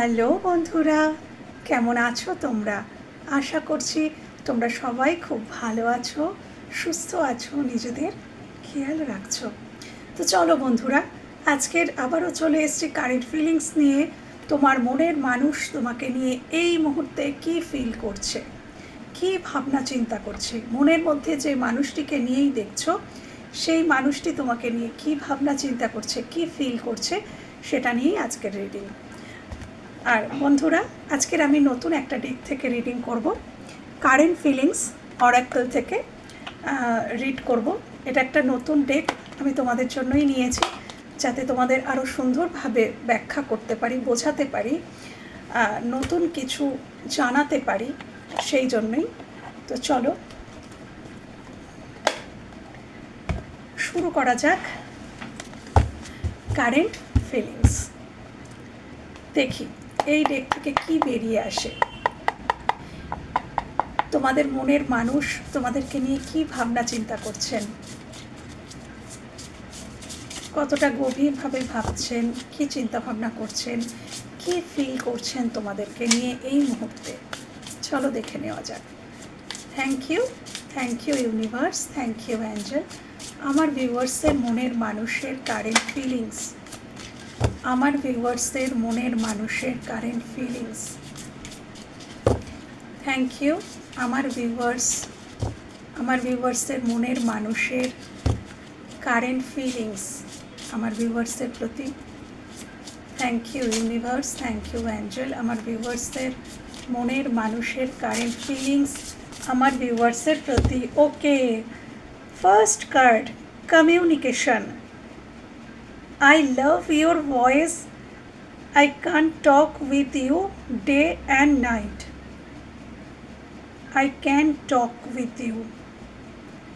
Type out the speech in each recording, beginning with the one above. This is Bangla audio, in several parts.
হ্যালো বন্ধুরা, কেমন আছো তোমরা? আশা করছি তোমরা সবাই খুব ভালো আছো, সুস্থ আছো, নিজেদের খেয়াল রাখছো। তো চলো বন্ধুরা, আজকের আবারও চলে এসেছি কারেন্ট ফিলিংস নিয়ে। তোমার মনের মানুষ তোমাকে নিয়ে এই মুহূর্তে কি ফিল করছে, কি ভাবনা চিন্তা করছে, মনের মধ্যে যে মানুষটিকে নিয়েই দেখছো সেই মানুষটি তোমাকে নিয়ে কি ভাবনা চিন্তা করছে, কি ফিল করছে, সেটা নিয়েই আজকের রিডিং। আর বন্ধুরা, আজকের আমি নতুন একটা ডেক থেকে রিডিং করব, কারেন্ট ফিলিংস অরাকল থেকে রিড করব। এটা একটা নতুন ডেক আমি তোমাদের জন্যই নিয়েছি, যাতে তোমাদের আরও সুন্দরভাবে ব্যাখ্যা করতে পারি, বোঝাতে পারি, নতুন কিছু জানাতে পারি, সেই জন্যই। তো চলো শুরু করা যাক। কারেন্ট ফিলিংস, দেখি এই ডেক থেকে কি বেরিয়ে আসে। তোমাদের মনের মানুষ তোমাদেরকে নিয়ে কি ভাবনা চিন্তা করছেন, কতটা গভীরভাবে ভাবছেন, কি চিন্তা ভাবনা করছেন, কি ফিল করছেন তোমাদেরকে নিয়ে এই মুহূর্তে। চলো দেখে নেওয়া যাক। Thank you universe, thank you angel. আমার ভিউয়ার্সের মনের মানুষের কারেন্ট ফিলিংস, আমার ভিউয়ার্সের মনের মানুষের কারেন্ট ফিলিংস। থ্যাংক ইউ আমার ভিউয়ার্সের মনের মানুষের কারেন্ট ফিলিংস, আমার ভিউয়ার্সের প্রতি। Thank you universe, thank you angel. আমার ভিউয়ার্সের মনের মানুষের কারেন্ট ফিলিংস আমার ভিউয়ার্সের প্রতি। Okay, first card, communication. I love your voice. I can't talk with you day and night. I can talk with you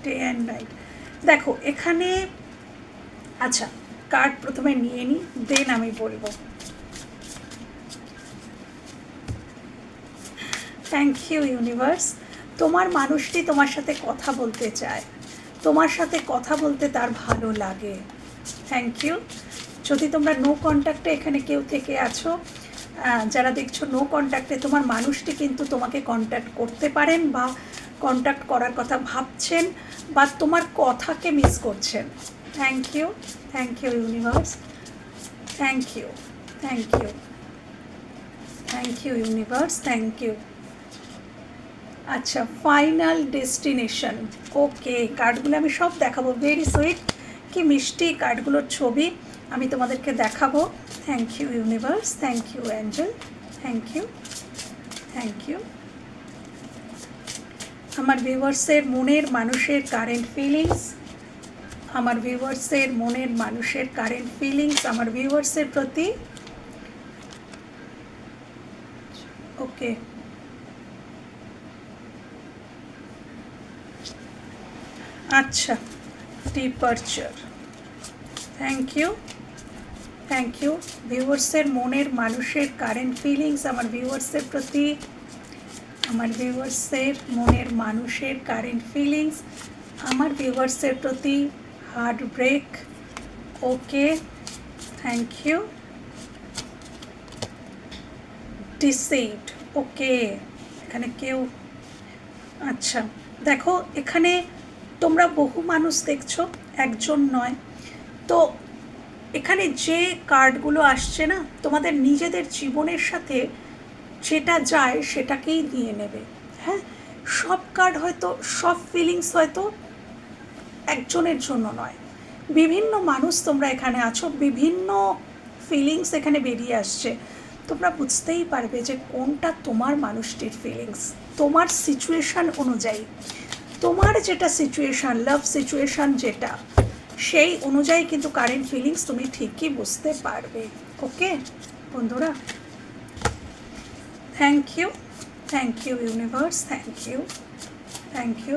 day and night. দেখো এখানে, আচ্ছা কার্ড প্রথমে নিয়ে নিই, দেন আমি বলবো। Thank you universe. তোমার মানুষটি তোমার সাথে কথা বলতে চায়, তোমার সাথে কথা বলতে তার ভালো লাগে। Thank you. যদি তোমরা নো কন্ট্যাক্টে এখানে কেউ থেকে আছো, যারা দেখছো নো কন্ট্যাক্টে, তোমার মানুষটি কিন্তু তোমাকে কন্ট্যাক্ট করতে পারেন বা কন্ট্যাক্ট করার কথা ভাবছেন বা তোমার কথাকে মিস করছেন। Thank you universe, thank you universe, thank you. আচ্ছা, ফাইনাল ডেস্টিনেশন। ওকে, কার্ডগুলো আমি সব দেখাবো, ভেরি সুইট, কি মিষ্টি কার্ডগুলোর ছবি আমি তোমাদেরকে দেখাবো। Thank you universe, thank you angel, thank you. আমার ভিউয়ার্সের মনের মানুষের কারেন্ট ফিলিংস, আমার ভিউয়ার্সের মনের মানুষের কারেন্ট ফিলিংস আমার ভিউয়ার্সের প্রতি। ওকে, আচ্ছা, ডিপারচার। থ্যাংক ইউ ভিউয়ার্সের মনের মানুষের কারেন্ট ফিলিংস আমার ভিউয়ার্সের প্রতি, আমার ভিউয়ার্সের মনের মানুষের কারেন্ট ফিলিংস আমার ভিউয়ার্সের প্রতি। Heart break. Okay, thank you. Deceived. Okay, এখানে কেউ, আচ্ছা দেখো এখানে তোমরা বহু মানুষ দেখছো, একজন নয়। তো এখানে যে কার্ডগুলো আসছে না, তোমাদের নিজেদের জীবনের সাথে যেটা যায় সেটাকেই নিয়ে নেবে। হ্যাঁ, সব কার্ড হয়তো, সব ফিলিংস হয়তো একজনের জন্য নয়, বিভিন্ন মানুষ তোমরা এখানে আছো, বিভিন্ন ফিলিংস এখানে বেরিয়ে আসছে। তোমরা বুঝতেই পারবে যে কোনটা তোমার মানুষটির ফিলিংস, তোমার সিচুয়েশান অনুযায়ী, তোমার যেটা সিচুয়েশান, লাভ সিচুয়েশান যেটা, সেই অনুযায়ী কিন্তু কারেন্ট ফিলিংস তুমি ঠিকই বুঝতে পারবে। ওকে বন্ধুরা, thank you universe, thank you.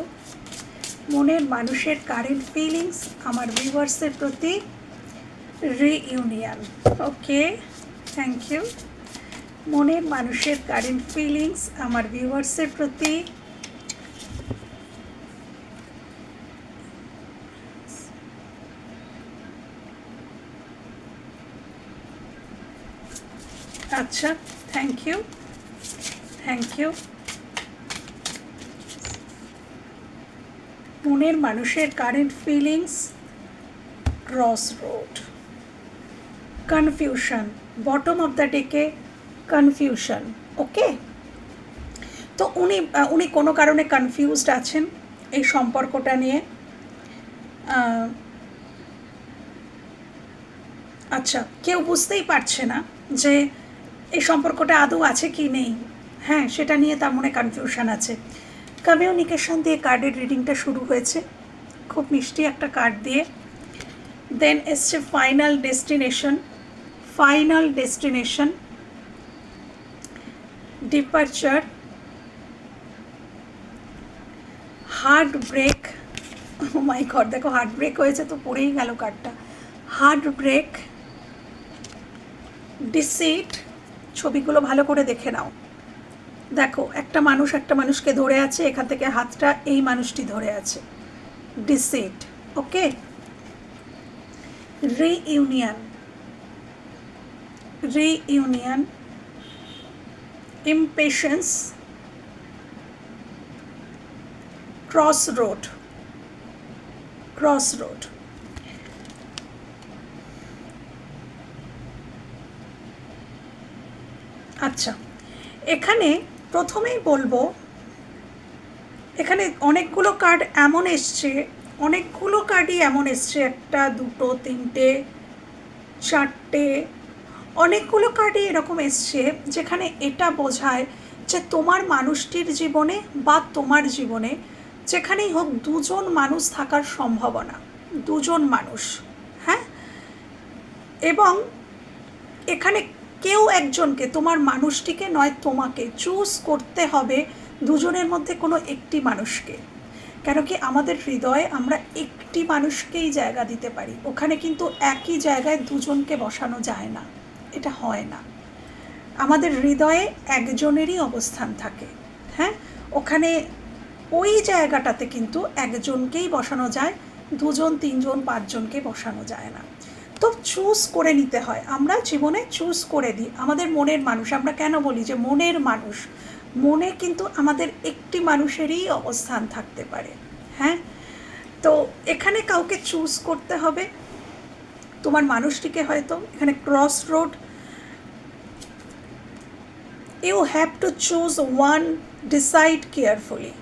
মনের মানুষের কারেন্ট ফিলিংস আমার ভিউয়ার্সের প্রতি। রিইউনিয়ন। Okay, thank you. মনের মানুষের কারেন্ট ফিলিংস আমার ভিউয়ার্সের প্রতি। আচ্ছা, থ্যাংক ইউ, থ্যাংক ইউ। মনের মানুষের current feelings, cross road, confusion, bottom of the ডেকে কনফিউশন। ওকে, তো উনি কোনো কারণে কনফিউজড আছেন এই সম্পর্কটা নিয়ে। আচ্ছা, কেউ বুঝতেই পারছে না যে এই সম্পর্কটা আদৌ আছে কি নেই, হ্যাঁ সেটা নিয়ে তার মনে কনফিউশন আছে। কমিউনিকেশন দিয়ে কার্ডের রিডিংটা শুরু হয়েছে, খুব মিষ্টি একটা কার্ড দিয়ে। দেন এসছে final destination, final destination, departure, heart break. Oh my God, দেখো হার্ট ব্রেক হয়েছে তো পড়েই গেল কার্ডটা। Heart break, deceit. ছবিগুলো ভালো করে দেখে নাও, দেখো একটা মানুষ একটা মানুষকে ধরে আছে, এখান থেকে হাতটা এই মানুষটি ধরে আছে, deceit. Okay, reunion, reunion, impatience, cross road, cross road. আচ্ছা, এখানে প্রথমেই বলবো, এখানে অনেকগুলো কার্ড এমন এসছে, অনেকগুলো কার্ডই এমন এসছে, একটা দুটো তিনটে চারটে, অনেকগুলো কার্ডই এরকম এসছে যেখানে এটা বোঝায় যে তোমার মানুষটির জীবনে বা তোমার জীবনে যেখানেই হোক দুজন মানুষ থাকার সম্ভাবনা, দুজন মানুষ, হ্যাঁ। এবং এখানে কেউ একজনকে, তোমার মানুষটিকে নয় তোমাকে চুজ করতে হবে দুজনের মধ্যে কোনো একটি মানুষকে। কেন কি আমাদের হৃদয়ে আমরা একটি মানুষকেই জায়গা দিতে পারি, ওখানে কিন্তু একই জায়গায় দুজনকে বসানো যায় না, এটা হয় না। আমাদের হৃদয়ে একজনেরই অবস্থান থাকে, হ্যাঁ, ওখানে ওই জায়গাটাতে কিন্তু একজনকেই বসানো যায়, দুজন তিনজন পাঁচজনকে বসানো যায় না। তো চুজ করে নিতে হয়, আমরা জীবনে চুজ করে দিই আমাদের মনের মানুষ। আমরা কেন বলি যে মনের মানুষ, মনে কিন্তু আমাদের একটি মানুষেরই অবস্থান থাকতে পারে, হ্যাঁ। তো এখানে কাউকে চুজ করতে হবে, তোমার মানুষটিকে। হয়তো এখানে cross road, you have to choose one, decide carefully.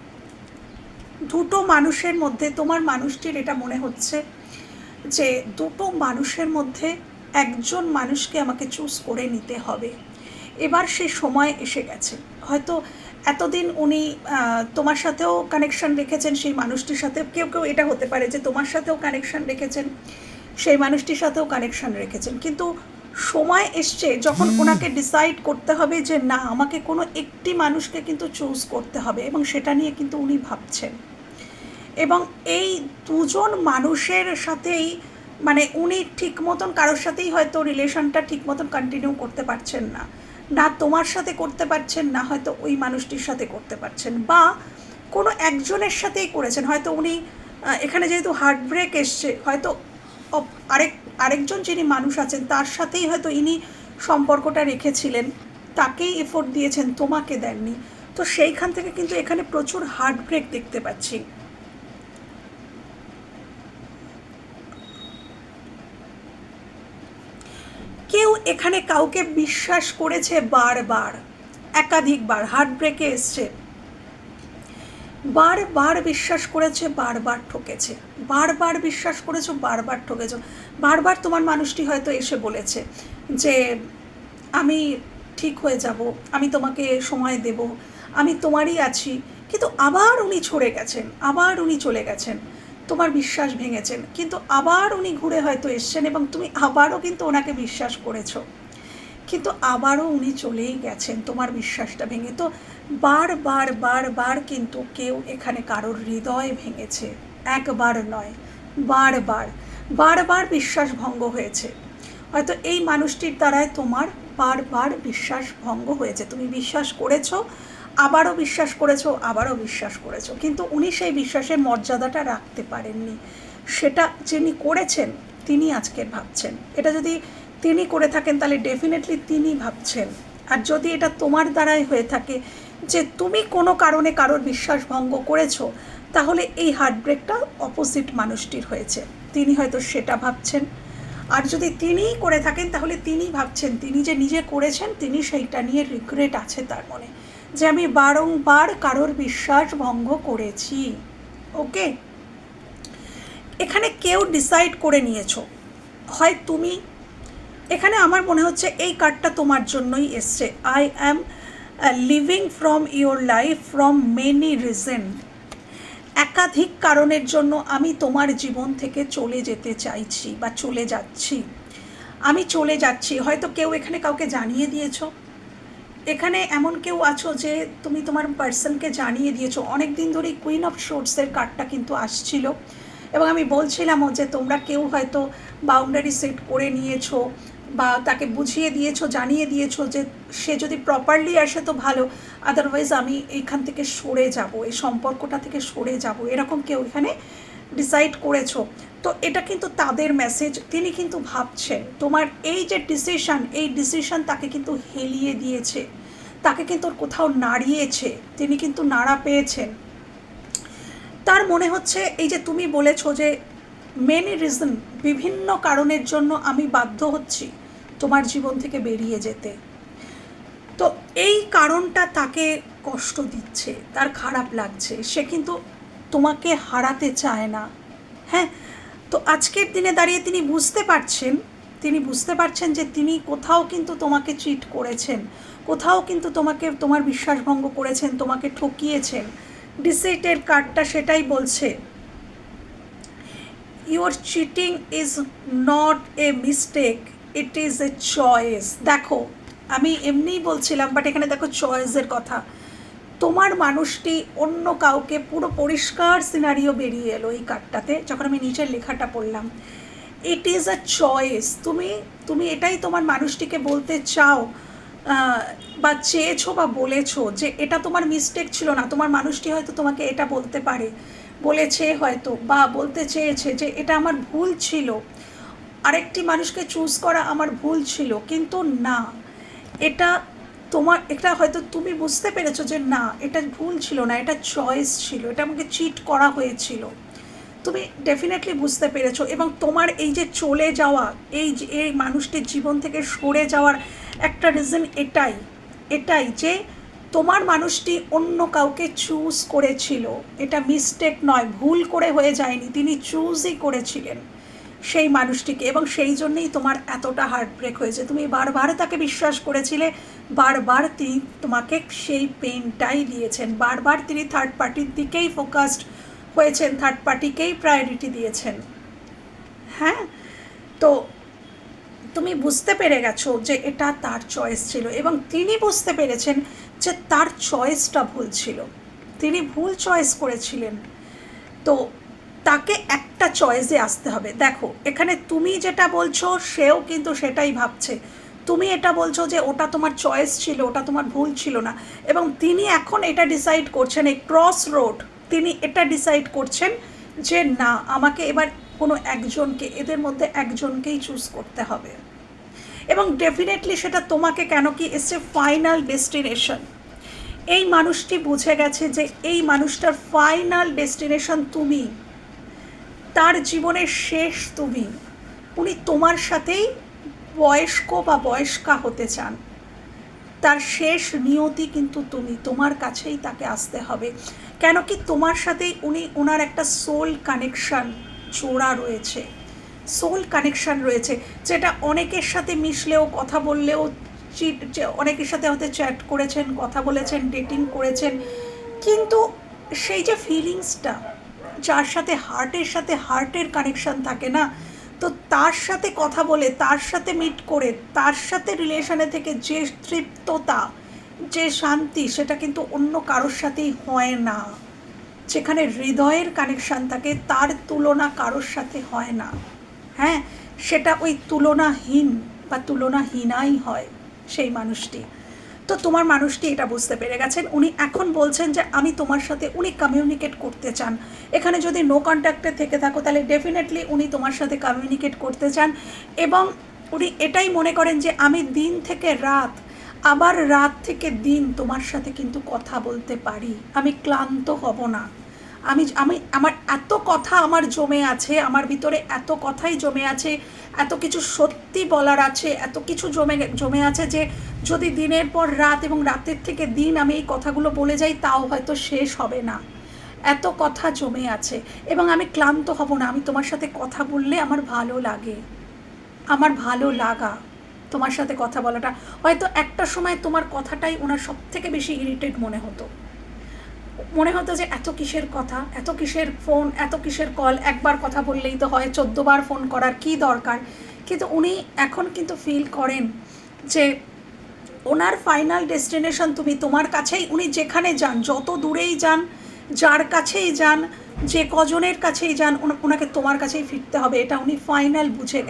দুটো মানুষের মধ্যে তোমার মানুষটির এটা মনে হচ্ছে যে দুটো মানুষের মধ্যে একজন মানুষকে আমাকে চুজ করে নিতে হবে, এবার সে সময় এসে গেছে। হয়তো এতদিন উনি তোমার সাথেও কানেকশন রেখেছেন, সেই মানুষটির সাথে, কেউ কেউ এটা হতে পারে যে তোমার সাথেও কানেকশন রেখেছেন, সেই মানুষটির সাথেও কানেকশন রেখেছেন, কিন্তু সময় এসছে যখন ওনাকে ডিসাইড করতে হবে যে না, আমাকে কোনো একটি মানুষকে কিন্তু চুজ করতে হবে, এবং সেটা নিয়ে কিন্তু উনি ভাবছেন। এবং এই দুজন মানুষের সাথেই মানে উনি ঠিক মতন কারোর সাথেই হয়তো রিলেশনটা ঠিক মতন কন্টিনিউ করতে পারছেন না, না তোমার সাথে করতে পারছেন, না হয়তো ওই মানুষটির সাথে করতে পারছেন, বা কোনো একজনের সাথেই করেছেন। হয়তো উনি এখানে যেহেতু হার্ট ব্রেক এসছে, হয়তো আরেকজন যিনি মানুষ আছেন তার সাথেই হয়তো ইনি সম্পর্কটা রেখেছিলেন, তাকেই এফোর্ট দিয়েছেন, তোমাকে দেননি। তো সেইখান থেকে কিন্তু এখানে প্রচুর হার্ট ব্রেক দেখতে পাচ্ছি। কেউ এখানে কাউকে বিশ্বাস করেছে বারবার, একাধিকবার, হার্ট ব্রেকে এসছে, বারবার বিশ্বাস করেছে, বারবার ঠকেছে, বারবার বিশ্বাস করেছো, বারবার ঠকেছো। বারবার তোমার মানুষটি হয়তো এসে বলেছে যে আমি ঠিক হয়ে যাব, আমি তোমাকে সময় দেব, আমি তোমারই আছি, কিন্তু আবার উনি ছড়ে গেছেন, আবার উনি চলে গেছেন, তোমার বিশ্বাস ভেঙেছেন, কিন্তু আবার উনি ঘুরে হয়তো এসছেন এবং তুমি আবারও কিন্তু ওনাকে বিশ্বাস করেছো, কিন্তু আবারও উনি চলেই গেছেন তোমার বিশ্বাসটা ভেঙে। তো বারবার বারবার কিন্তু কেউ এখানে কারোর হৃদয় ভেঙেছে, একবার নয়, বারবার বারবার বিশ্বাস ভঙ্গ হয়েছে। হয়তো এই মানুষটির দ্বারায় তোমার বারবার বিশ্বাস ভঙ্গ হয়েছে, তুমি বিশ্বাস করেছো, আবারও বিশ্বাস করেছো, আবারও বিশ্বাস করেছো, কিন্তু উনি সেই বিশ্বাসের মর্যাদাটা রাখতে পারেননি। সেটা যিনি করেছেন তিনি আজকে ভাবছেন, এটা যদি তিনি করে থাকেন তাহলে ডেফিনেটলি তিনি ভাবছেন আর যদি এটা তোমার দ্বারাই হয়ে থাকে যে তুমি কোনো কারণে কারোর বিশ্বাস ভঙ্গ করেছো, তাহলে এই হার্টব্রেকটা অপোজিট মানুষটির হয়েছে, তিনি হয়তো সেটা ভাবছেন। আর যদি তিনিই করে থাকেন তাহলে তিনি ভাবছেন তিনি যে নিজে করেছেন, তিনি সেইটা নিয়ে রিগ্রেট আছে তার মনে, যে আমি বারংবার কারোর বিশ্বাস ভঙ্গ করেছি। ওকে, এখানে কেউ ডিসাইড করে নিয়েছো, হয় তুমি, এখানে আমার মনে হচ্ছে এই কার্ডটা তোমার জন্যই এসছে। I am living from your life from many reason. একাধিক কারণের জন্য আমি তোমার জীবন থেকে চলে যেতে চাইছি বা চলে যাচ্ছি, আমি চলে যাচ্ছি। হয়তো কেউ এখানে কাউকে জানিয়ে দিয়েছো, এখানে এমন কেউ আছো যে তুমি তোমার পার্সনকে জানিয়ে দিয়েছো। অনেক দিন ধরেই কুইন অফ শোর্টসের কার্ডটা কিন্তু আসছিল, এবং আমি বলছিলামও যে তোমরা কেউ হয়তো বাউন্ডারি সেট করে নিয়েছো বা তাকে বুঝিয়ে দিয়েছো, জানিয়ে দিয়েছো যে সে যদি প্রপারলি আসে তো ভালো, আদারওয়াইজ আমি এইখান থেকে সরে যাব, এই সম্পর্কটা থেকে সরে যাব, এরকম কেউ এখানে ডিসাইড করেছো। তো এটা কিন্তু তাদের মেসেজ, তিনি কিন্তু ভাবছেন তোমার এই যে ডিসিশন, এই ডিসিশন তাকে কিন্তু হেলিয়ে দিয়েছে, তাকে কিন্তু কোথাও নাড়িয়েছে, তিনি কিন্তু নাড়া পেয়েছেন। তার মনে হচ্ছে এই যে তুমি বলেছো যে মেনি রিজন, বিভিন্ন কারণের জন্য আমি বাধ্য হচ্ছি তোমার জীবন থেকে বেরিয়ে যেতে, তো এই কারণটা তাকে কষ্ট দিচ্ছে, তার খারাপ লাগছে, সে কিন্তু তোমাকে হারাতে চায় না। হ্যাঁ, তো আজকের দিনে দাঁড়িয়ে তিনি বুঝতে পারছেন যে তিনি কোথাও কিন্তু তোমাকে চিট করেছেন, কোথাও কিন্তু তোমাকে তোমার বিশ্বাসভঙ্গ করেছেন, তোমাকে ঠকিয়েছেন। ডিসিটের কার্ডটা সেটাই বলছে, your cheating is not a mistake, it is a choice. দেখো আমি এমনিই বলছিলাম, বাট এখানে দেখো চয়েসের কথা। তোমার মানুষটি অন্য কাউকে, পুরো পরিষ্কার সিনারিও বেরিয়ে এলো এই কার্ডটাতে যখন আমি নিচের লেখাটা পড়লাম। It is a choice. তুমি এটাই তোমার মানুষটিকে বলতে চাও বা চেয়েছো বা বলেছো যে এটা তোমার মিস্টেক ছিল না। তোমার মানুষটি হয়তো তোমাকে এটা বলতে পারে, বলেছে হয়তো, বা বলতে চেয়েছে যে এটা আমার ভুল ছিল, আরেকটি মানুষকে চুজ করা আমার ভুল ছিল, কিন্তু না, এটা হয়তো তুমি বুঝতে পেরেছো যে না, এটা ভুল ছিল না, এটা চয়েস ছিল, এটা আমাকে চিট করা হয়েছিল। তুমি ডেফিনেটলি বুঝতে পেরেছো, এবং তোমার এই যে চলে যাওয়া, এই মানুষটির জীবন থেকে সরে যাওয়ার একটা রিজন এটাই যে তোমার মানুষটি অন্য কাউকে চুজ করেছিল, এটা মিস্টেক নয়, ভুল করে হয়ে যায়নি, তিনি চুজই করেছিলেন সেই মানুষটিকে, এবং সেই জন্যই তোমার এতটা হার্টব্রেক হয়েছে। তুমি বারবার তাকে বিশ্বাস করেছিলে, বারবার তিনি তোমাকে সেই পেনটাই দিয়েছেন, বারবার তিনি থার্ড পার্টির দিকেই ফোকাসড হয়েছেন, থার্ড পার্টিকেই প্রায়োরিটি দিয়েছেন। হ্যাঁ, তো তুমি বুঝতে পেরে গেছো যে এটা তার চয়েস ছিল, এবং তিনি বুঝতে পেরেছেন যে তার চয়েসটা ভুল ছিল, তিনি ভুল চয়েস করেছিলেন। তো তাকে একটা চয়েসে আসতে হবে। দেখো এখানে তুমি যেটা বলছো সেও কিন্তু সেটাই ভাবছে, তুমি এটা বলছো যে ওটা তোমার চয়েস ছিল, ওটা তোমার ভুল ছিল না, এবং তিনি এখন এটা ডিসাইড করছেন, এই ক্রস রোড, তিনি এটা ডিসাইড করছেন যে না, আমাকে এবার কোনো একজনকে, এদের মধ্যে একজনকেই চুজ করতে হবে, এবং ডেফিনেটলি সেটা তোমাকে, কেন কি এসছে ফাইনাল ডেস্টিনেশন। এই মানুষটি বুঝে গেছে যে এই মানুষটার ফাইনাল ডেস্টিনেশন তুমি, তার জীবনের শেষ তুমি, উনি তোমার সাথেই বয়স্ক বা বয়স্কা হতে চান, তার শেষ নিয়তি কিন্তু তুমি, তোমার কাছেই তাকে আসতে হবে, কেন কি তোমার সাথেই ওনার একটা সোল কানেকশান জোড়া রয়েছে, সোল কানেকশান রয়েছে, যেটা অনেকের সাথে মিশলেও, কথা বললেও, অনেকের সাথে হয়তো চ্যাট করেছেন, কথা বলেছেন, ডেটিং করেছেন, কিন্তু সেই যে ফিলিংসটা, যার সাথে হার্টের কানেকশান থাকে না, তো তার সাথে কথা বলে, তার সাথে মিট করে, তার সাথে রিলেশনে থেকে যে তৃপ্ততা, যে শান্তি, সেটা কিন্তু অন্য কারোর সাথেই হয় না। যেখানে হৃদয়ের কানেকশান থাকে তার তুলনা কারোর সাথে হয় না। হ্যাঁ, সেটা ওই তুলনাহীন বা তুলনাহীনাই হয় সেই মানুষটি। তো তোমার মানুষটি এটা বুঝতে পেরে গেছেন, উনি এখন বলছেন যে আমি তোমার সাথে, উনি কমিউনিকেট করতে চান। এখানে যদি নো কন্ট্যাক্টে থেকে থাকো তাহলে ডেফিনেটলি উনি তোমার সাথে কমিউনিকেট করতে চান, এবং উনি এটাই মনে করেন যে আমি দিন থেকে রাত, আবার রাত থেকে দিন তোমার সাথে কিন্তু কথা বলতে পারি, আমি ক্লান্ত হব না। আমি আমি আমার এত কথা আমার জমে আছে, আমার ভিতরে এত কথাই জমে আছে, এত কিছু সত্যি বলার আছে, এত কিছু জমে আছে যে যদি দিনের পর রাত এবং রাতের থেকে দিন আমি এই কথাগুলো বলে যাই তাও হয়তো শেষ হবে না। এত কথা জমে আছে এবং আমি ক্লান্ত হব না। আমি তোমার সাথে কথা বললে আমার ভালো লাগে, আমার ভালো লাগা তোমার সাথে কথা বলাটা। হয়তো একটা সময় তোমার কথাটাই ওনার সব থেকে বেশি ইরিটেট মনে হতো যে এত কিসের কথা, এত কিসের ফোন, এত কিসের কল, একবার কথা বললেই তো হয়, 14 বার ফোন করার কি দরকার। কিন্তু উনি এখন কিন্তু ফিল করেন যে ওনার ফাইনাল ডেস্টিনেশন তুমি, তোমার কাছেই। উনি যেখানে যান, যত দূরেই যান, যার কাছেই যান, যে কজনের কাছেই যান, ওনাকে তোমার কাছেই ফিরতে হবে, এটা উনি ফাইনাল বুঝে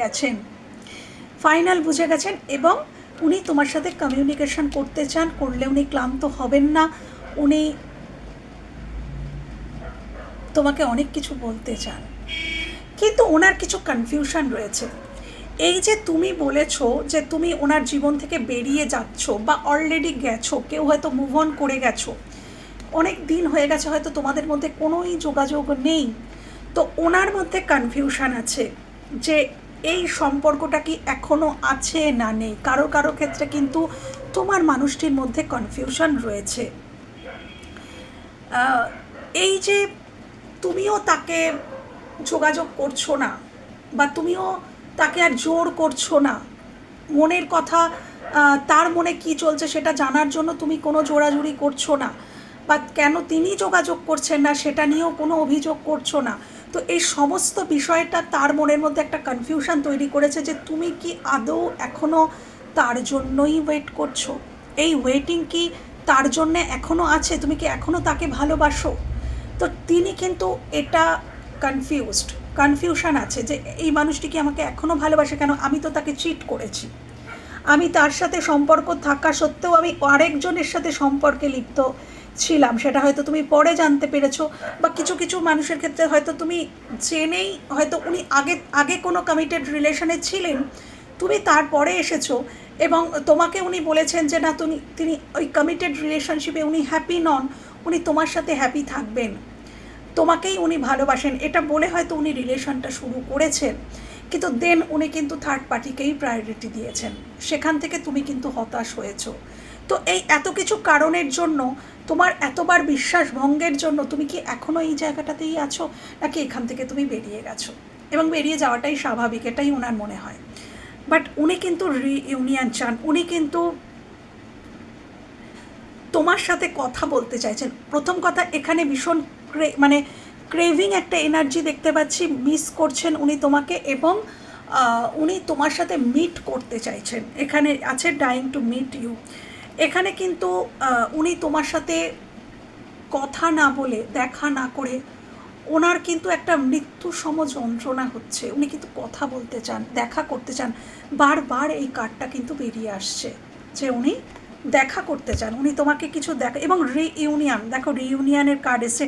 গেছেন। এবং উনি তোমার সাথে কমিউনিকেশন করতে চান, করলে উনি ক্লান্ত হবেন না। উনি তোমাকে অনেক কিছু বলতে চান, কিন্তু ওনার কিছু কনফিউশন রয়েছে। এই যে তুমি বলেছো যে তুমি ওনার জীবন থেকে বেরিয়ে যাচ্ছ বা অলরেডি গেছো, কেউ হয়তো মুভ অন করে গেছো, অনেক দিন হয়ে গেছে, হয়তো তোমাদের মধ্যে কোনোই যোগাযোগ নেই। তো ওনার মধ্যে কনফিউশন আছে যে এই সম্পর্কটা কি এখনও আছে না নেই। কারো কারো ক্ষেত্রে কিন্তু তোমার মানুষটির মধ্যে কনফিউশন রয়েছে। এই যে তুমিও তাকে যোগাযোগ করছো না বা তুমিও তাকে আর জোর করছো না, মনের কথা তার মনে কি চলছে সেটা জানার জন্য তুমি কোনো জোরাজুরি করছো না, বা কেন তিনি যোগাযোগ করছেন না সেটা নিয়েও কোনো অভিযোগ করছো না। তো এই সমস্ত বিষয়টা তার মনের মধ্যে একটা কনফিউশন তৈরি করেছে যে তুমি কি আদৌ এখনও তার জন্যই ওয়েট করছো, এই ওয়েটিং কি তার জন্যে এখনও আছে, তুমি কি এখনও তাকে ভালোবাসো। তো তিনি কিন্তু এটা কনফিউশন আছে যে এই মানুষটি কি আমাকে এখনও ভালোবাসে, কেন আমি তো তাকে চিট করেছি, আমি তার সাথে সম্পর্ক থাকা সত্ত্বেও আমি আরেকজনের সাথে সম্পর্কে লিপ্ত ছিলাম, সেটা হয়তো তুমি পরে জানতে পেরেছো, বা কিছু কিছু মানুষের ক্ষেত্রে হয়তো তুমি জেনেই, হয়তো উনি আগে কোনো কমিটেড রিলেশনে ছিলেন, তুমি তারপরে এসেছো এবং তোমাকে উনি বলেছেন যে না তিনি ওই কমিটেড রিলেশনশিপে উনি হ্যাপি নন, উনি তোমার সাথে হ্যাপি থাকবেন, তোমাকেই উনি ভালোবাসেন, এটা বলে হয়তো উনি রিলেশনটা শুরু করেছেন। কিন্তু দেন উনি কিন্তু থার্ড পার্টিকেই প্রায়োরিটি দিয়েছেন, সেখান থেকে তুমি কিন্তু হতাশ হয়েছো। তো এই এত কিছু কারণের জন্য, তোমার এতবার বিশ্বাস ভঙ্গের জন্য তুমি কি এখনও এই জায়গাটাতেই আছো, নাকি এখান থেকে তুমি বেরিয়ে গেছো, এবং বেরিয়ে যাওয়াটাই স্বাভাবিক, এটাই ওনার মনে হয়। বাট উনি কিন্তু রিইউনিয়ন চান, উনি কিন্তু তোমার সাথে কথা বলতে চাইছেন। প্রথম কথা, এখানে ভীষণ মানে ক্রেভিং একটা এনার্জি দেখতে পাচ্ছি, মিস করছেন উনি তোমাকে, এবং উনি তোমার সাথে মিট করতে চাইছেন। এখানে আছে ডাইং টু মিট ইউ। এখানে কিন্তু উনি তোমার সাথে কথা না বলে, দেখা না করে, ওনার কিন্তু একটা মৃত্যু সম যন্ত্রণা হচ্ছে, উনি কিন্তু কথা বলতে চান, দেখা করতে চান। বারবার এই কার্ডটা কিন্তু বেরিয়ে আসছে যে উনি দেখা করতে চান, উনি তোমাকে কিছু দেখা, এবং রিইউনিয়ন, দেখো রিইউনিয়নের কার্ড এসছে,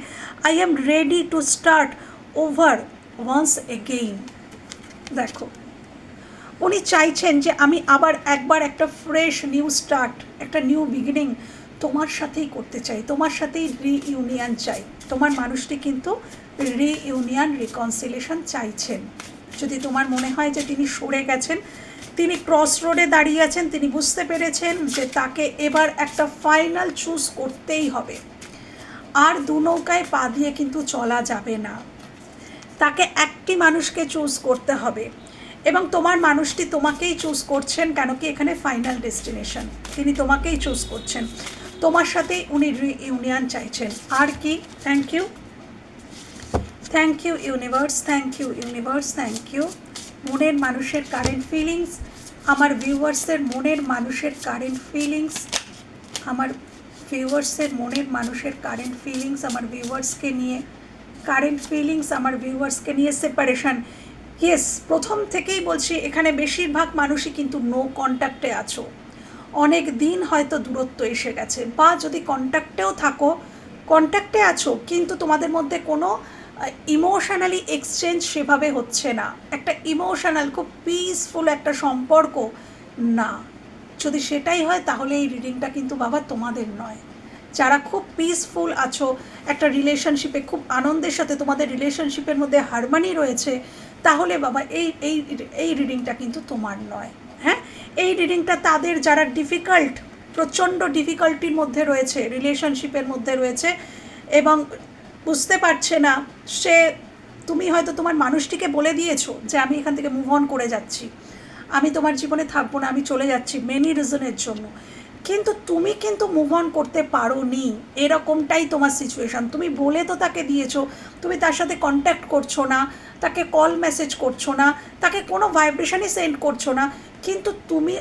I am ready to start over once again. দেখো উনি চাইছেন যে আমি আবার একবার একটা ফ্রেশ নিউ স্টার্ট, একটা নিউ বিগিনিং তোমার সাথেই করতে চাই, তোমার সাথেই রিইউনিয়ন চাই। তোমার মানুষটি কিন্তু রিইউনিয়ন রিকনসিলেশন চাইছেন। যদি তোমার মনে হয় যে তিনি সরে গেছেন, তিনি ক্রস রোডে দাঁড়িয়ে আছেন, তিনি বুঝতে পেরেছেন যে তাকে এবার একটা ফাইনাল চুজ করতেই হবে, আর দু নৌকায় পা দিয়ে কিন্তু চলা যাবে না, তাকে একটি মানুষকে চুজ করতে হবে। এবং তোমার মানুষটি তোমাকেই চুজ করছেন, কেন কি এখানে ফাইনাল ডেস্টিনেশন, তিনি তোমাকেই চুজ করছেন, তোমার সাথেই উনি রিইউনিয়ন চাইছেন। আর কি, thank you universe, thank you universe, thank you. মনের মানুষের কারেন্ট ফিলিংস, আমার ভিউয়ার্সের মনের মানুষের কারেন্ট ফিলিংস, আমার ভিউয়ার্সের মনের মানুষের কারেন্ট ফিলিংস, আমার ভিউয়ার্সকে নিয়ে কারেন্ট ফিলিংস, আমার ভিউয়ার্সকে নিয়ে সেপারেশন। ইয়েস, প্রথম থেকেই বলছি এখানে বেশিরভাগ মানুষই কিন্তু নো কন্ট্যাক্টে আছো, অনেক দিন হয়তো দূরত্ব এসে গেছে, বা যদি কন্ট্যাক্টে আছো কিন্তু তোমাদের মধ্যে কোনো ইমোশনালি এক্সচেঞ্জ সেভাবে হচ্ছে না, একটা ইমোশনাল খুব পিসফুল একটা সম্পর্ক না, যদি সেটাই হয় তাহলে এই রিডিংটা কিন্তু বাবা তোমাদের নয়। যারা খুব পিসফুল আছো, একটা রিলেশনশিপে খুব আনন্দের সাথে তোমাদের রিলেশনশিপের মধ্যে হারমানি রয়েছে, তাহলে বাবা এই এই এই রিডিংটা কিন্তু তোমার নয়। হ্যাঁ, এই রিডিংটা তাদের যারা ডিফিকাল্ট, প্রচণ্ড ডিফিকাল্টির মধ্যে রয়েছে, রিলেশনশিপের মধ্যে রয়েছে এবং বুঝতে পারছে না সে, তুমি হয়তো তোমার মানুষটিকে বলে দিয়েছো যে আমি এখান থেকে মুভ অন করে যাচ্ছি, আমি তোমার জীবনে থাকবো না, আমি চলে যাচ্ছি মেনি রিজনের জন্য, কিন্তু তুমি কিন্তু মুভ অন করতে পারো নি, এরকমটাই তোমার সিচুয়েশান। তুমি বলে তো তাকে দিয়েছো, তুমি তার সাথে কন্ট্যাক্ট করছো না, তাকে কল মেসেজ করছো না, তাকে কোনো ভাইব্রেশনই সেন্ড করছো না, কিন্তু তুমি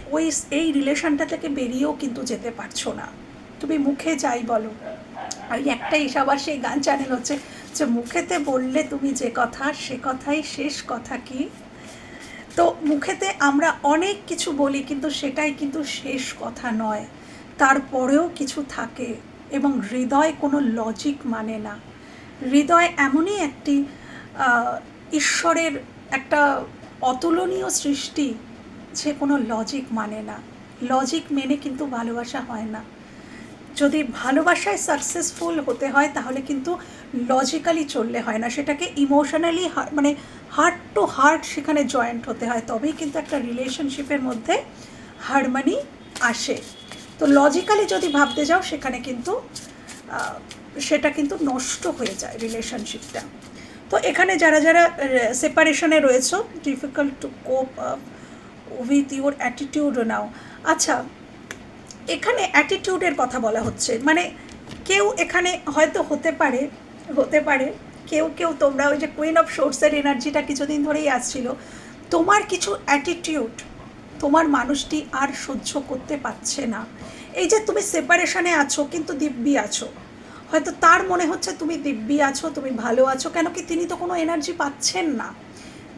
এই রিলেশনটা থেকে বেরিয়েও কিন্তু যেতে পারছো না। তুমি মুখে যাই বলো, আর একটাই সবার সেই গান চ্যানেল হচ্ছে যে মুখেতে বললে তুমি যে কথা সে কথাই শেষ কথা কি। তো মুখেতে আমরা অনেক কিছু বলি, কিন্তু সেটাই কিন্তু শেষ কথা নয়, তারপরেও কিছু থাকে এবং হৃদয় কোনো লজিক মানে না। হৃদয় এমনই একটি ঈশ্বরের একটা অতুলনীয় সৃষ্টি যে কোনো লজিক মানে না। লজিক মেনে কিন্তু ভালোবাসা হয় না। যদি ভালোবাসায় সাকসেসফুল হতে হয় তাহলে কিন্তু লজিক্যালি চললে হয় না, সেটাকে ইমোশনালি মানে হার্ট টু হার্ট সেখানে জয়েন্ট হতে হয়, তবেই কিন্তু একটা রিলেশনশিপের মধ্যে হারমানি আসে। তো লজিক্যালি যদি ভাবতে যাও সেখানে কিন্তু সেটা কিন্তু নষ্ট হয়ে যায় রিলেশনশিপটা। তো এখানে যারা যারা সেপারেশনে রয়েছে, difficult to cope with your attitude now. আচ্ছা, এখানে অ্যাটিটিউডের কথা বলা হচ্ছে, মানে কেউ এখানে হয়তো হতে পারে কেউ তোমরা ওই যে কুইন অফ সোর্সের এনার্জিটা কিছুদিন ধরেই আসছিল, তোমার কিছু অ্যাটিটিউড তোমার মানুষটি আর সহ্য করতে পারছে না। এই যে তুমি সেপারেশনে আছো কিন্তু দিব্যি আছো, হয়তো তার মনে হচ্ছে তুমি দিব্যি আছো, তুমি ভালো আছো, কেন কি তিনি তো কোনো এনার্জি পাচ্ছেন না।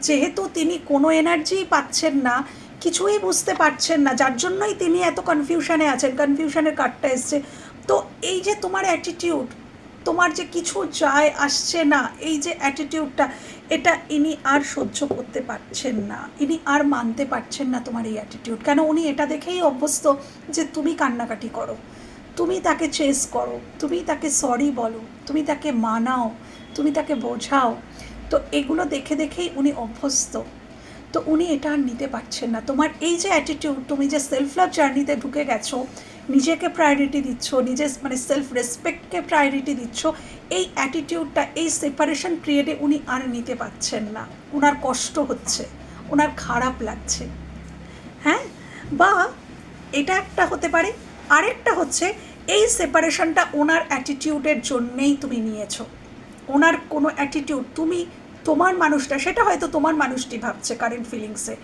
যেহেতু তিনি কোনো এনার্জিই পাচ্ছেন না, কিছুই বুঝতে পারছেন না, যার জন্যই তিনি এত কনফিউশনে আছেন, কনফিউশনের কার্ডটা এসছে। তো এই যে তোমার অ্যাটিটিউড, তোমার যে কিছু যায় আসছে না, এই যে অ্যাটিটিউডটা, এটা ইনি আর সহ্য করতে পারছেন না, ইনি আর মানতে পারছেন না তোমার এই অ্যাটিটিউড। কেন, উনি এটা দেখেই অভ্যস্ত যে তুমি কান্নাকাটি করো, তুমি তাকে চেস করো, তুমি তাকে সরি বলো, তুমি তাকে মানাও, তুমি তাকে বোঝাও। তো এগুলো দেখে দেখেই উনি অভ্যস্ত। তো উনি এটা আর নিতে পারছেন না। তোমার এই যে অ্যাটিটিউড, তুমি যে সেলফ লাভ জার্নিতে ঢুকে গেছো, নিজেকে প্রায়োরিটি দিচ্ছ, নিজের মানে সেলফ রেসপেক্টকে প্রায়োরিটি দিচ্ছ, এই অ্যাটিটিউডটা এই সেপারেশন পিরিয়ডে উনি আর নিতে পারছেন না, ওনার কষ্ট হচ্ছে, ওনার খারাপ লাগছে। হ্যাঁ, বা এটা একটা হতে পারে। আরেকটা হচ্ছে এই সেপারেশনটা ওনার অ্যাটিটিউডের জন্যেই তুমি নিয়েছো। ওনার কোনো অ্যাটিটিউড, তুমি তোমার মানুষটা, সেটা হয়তো তোমার মানুষটি ভাবছে কারেন্ট ফিলিংসে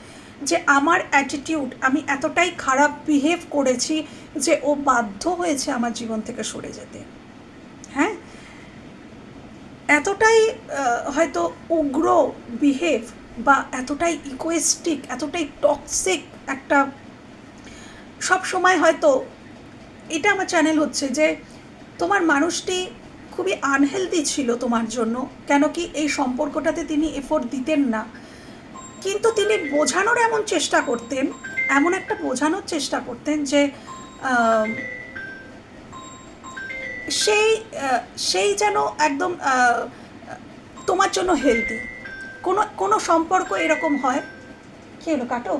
যে আমার অ্যাটিটিউড, আমি এতটাই খারাপ বিহেভ করেছি যে ও বাধ্য হয়েছে আমার জীবন থেকে সরে যেতে। হ্যাঁ, এতটাই হয়তো উগ্র বিহেভ বা এতটাই ইগোয়েস্টিক, এতটাই টক্সিক একটা, সব সময় হয়তো এটা আমার চ্যানেল হচ্ছে যে তোমার মানুষটি খুবই আনহেলদি ছিল তোমার জন্য, কেন কি এই সম্পর্কটাতে তিনি এফোর্ট দিতেন না, কিন্তু তিনি বোঝানোর এমন চেষ্টা করতেন, এমন একটা বোঝানোর চেষ্টা করতেন যে সেই যেন একদম তোমার জন্য হেলদি। কোনো সম্পর্ক এরকম হয়, কি হলো কাটো,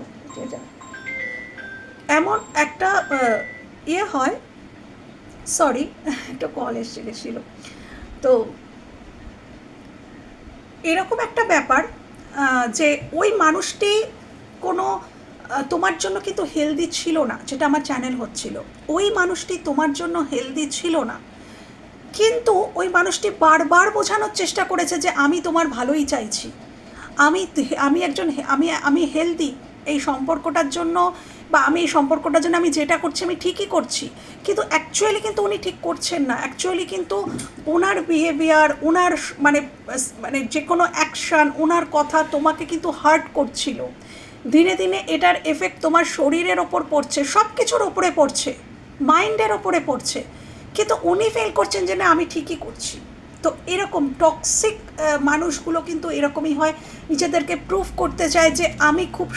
এমন একটা ইয়ে হয়, সরি একটা কল এসে গেছিলো। তো এরকম একটা ব্যাপার যে ওই মানুষটি কোনো তোমার জন্য কিন্তু হেলদি ছিল না, যেটা আমার চ্যানেল হচ্ছিল, ওই মানুষটি তোমার জন্য হেলদি ছিল না, কিন্তু ওই মানুষটি বারবার বোঝানোর চেষ্টা করেছে যে আমি তোমার ভালোই চাইছি, আমি একজন আমি হেলদি এই সম্পর্কটার জন্য, বা আমি এই সম্পর্কটার জন্য আমি যেটা করছি আমি ঠিকই করছি, কিন্তু অ্যাকচুয়ালি কিন্তু উনি ঠিক করছেন না। অ্যাকচুয়ালি কিন্তু ওনার বিহেভিয়ার, ওনার মানে মানে যে কোনো অ্যাকশান, ওনার কথা তোমাকে কিন্তু হার্ট করছিল। দিনে দিনে এটার এফেক্ট তোমার শরীরের ওপর পড়ছে, সব কিছুর ওপরে পড়ছে, মাইন্ডের ওপরে পড়ছে, কিন্তু উনি ফিল করছেন যে না আমি ঠিকই করছি। তো এরকম টক্সিক মানুষগুলো কিন্তু এরকমই হয়, নিজেদেরকে প্রুভ করতে চায় যে আমি খুব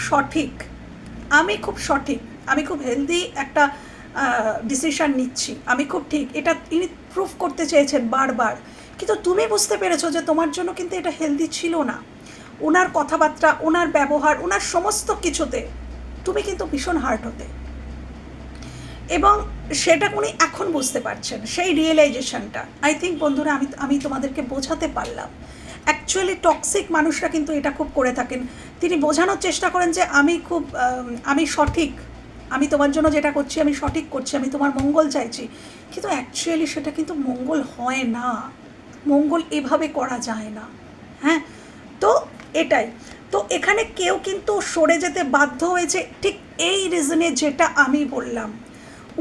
সঠিক, আমি খুব হেলদি একটা ডিসিশন নিচ্ছি, আমি খুব ঠিক, এটা ইনি প্রুফ করতে চেয়েছেন বারবার। কিন্তু তুমি বুঝতে পেরেছো যে তোমার জন্য কিন্তু এটা হেলদি ছিল না। ওনার কথাবার্তা, ওনার ব্যবহার, ওনার সমস্ত কিছুতে তুমি কিন্তু ভীষণ হার্ট হতে, এবং সেটা উনি এখন বুঝতে পারছেন, সেই রিয়েলাইজেশনটা। আই থিঙ্ক বন্ধুরা আমি তোমাদেরকে বোঝাতে পারলাম। অ্যাকচুয়ালি টক্সিক মানুষরা কিন্তু এটা খুব করে থাকেন, তিনি বোঝানোর চেষ্টা করেন যে আমি সঠিক, আমি তোমার জন্য যেটা করছি আমি সঠিক করছি, আমি তোমার মঙ্গল চাইছি, কিন্তু অ্যাকচুয়ালি সেটা কিন্তু মঙ্গল হয় না, মঙ্গল এভাবে করা যায় না। হ্যাঁ, তো এটাই তো, এখানে কেউ কিন্তু সরে যেতে বাধ্য হয়েছে ঠিক এই রিজনে, যেটা আমি বললাম।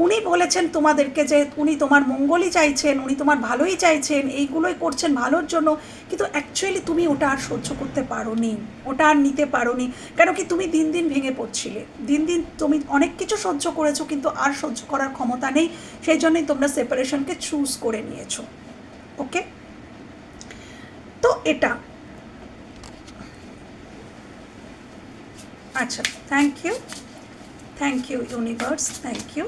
উনি বলেছেন তোমাদেরকে যে উনি তোমার মঙ্গলই চাইছেন, উনি তোমার ভালোই চাইছেন, এইগুলোই করছেন ভালোর জন্য, কিন্তু অ্যাকচুয়ালি তুমি ওটা আর সহ্য করতে পারোনি, ওটা আর নিতে পারোনি। কেন কি তুমি দিন দিন ভেঙে পড়ছিলে, দিন দিন তুমি অনেক কিছু সহ্য করেছো, কিন্তু আর সহ্য করার ক্ষমতা নেই, সেই জন্যই তোমরা সেপারেশনকে চুজ করে নিয়েছো। ওকে, তো এটা আচ্ছা, thank you universe, thank you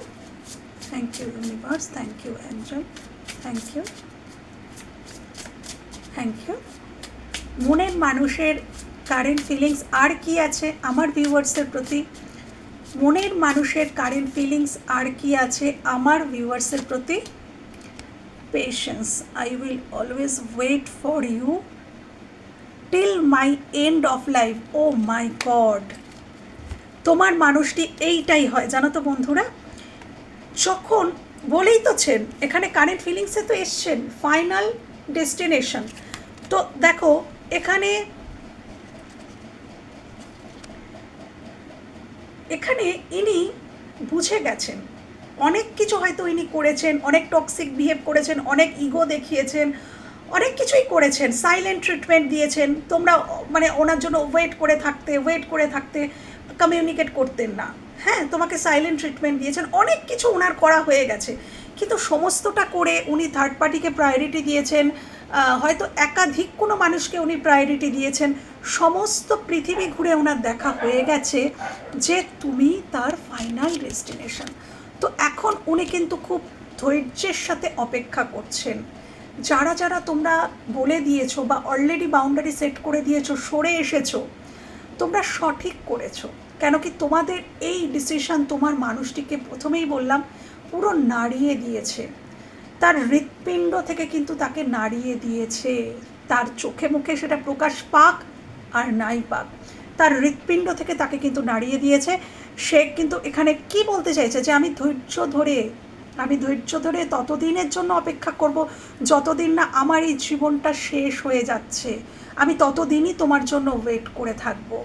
universe, thank you angel, thank you. মনের মানুষের কারেন্ট ফিলিংস আর কি আছে আমার ভিউয়ার্সের প্রতি? মনের মানুষের কারেন্ট ফিলিংস আর কি আছে আমার ভিউয়ার্সের প্রতি? Patience, I will always wait for you till my end of life. Oh my god, তোমার মানুষটি এইটাই হয় জানো তো বন্ধুরা, যখন বলেই তোছেন এখানে কারেন্ট ফিলিংসে তো এসছেন ফাইনাল ডেস্টিনেশন। তো দেখো এখানে ইনি বুঝে গেছেন অনেক কিছু, হয়তো ইনি করেছেন, অনেক টক্সিক বিহেভ করেছেন, অনেক ইগো দেখিয়েছেন, অনেক কিছুই করেছেন, সাইলেন্ট ট্রিটমেন্ট দিয়েছেন, তোমরা মানে ওনার জন্য ওয়েট করে থাকতে কমিউনিকেট করতেন না। হ্যাঁ, তোমাকে সাইলেন্ট ট্রিটমেন্ট দিয়েছেন, অনেক কিছু ওনার করা হয়ে গেছে, কিন্তু সমস্তটা করে উনি থার্ড পার্টিকে প্রায়োরিটি দিয়েছেন, হয়তো একাধিক কোনো মানুষকে উনি প্রায়োরিটি দিয়েছেন, সমস্ত পৃথিবী ঘুরে ওনার দেখা হয়ে গেছে যে তুমি তার ফাইনাল ডেস্টিনেশন। তো এখন উনি কিন্তু খুব ধৈর্যের সাথে অপেক্ষা করছেন। যারা যারা তোমরা বলে দিয়েছো বা অলরেডি বাউন্ডারি সেট করে দিয়েছো, সরে এসেছো, তোমরা সঠিক করেছো। কেন কি তোমাদের এই ডিসিশন তোমার মানুষটিকে প্রথমেই বললাম পুরো নাড়িয়ে দিয়েছে, তার হৃৎপিণ্ড থেকে কিন্তু তাকে নাড়িয়ে দিয়েছে। তার চোখে মুখে সেটা প্রকাশ পাক আর নাই পাক, তার হৃৎপিণ্ড থেকে তাকে কিন্তু নাড়িয়ে দিয়েছে। সে কিন্তু এখানে কি বলতে চাইছে যে আমি ধৈর্য ধরে ততদিনের জন্য অপেক্ষা করব যতদিন না আমার এই জীবনটা শেষ হয়ে যাচ্ছে, আমি ততদিনই তোমার জন্য ওয়েট করে থাকবো।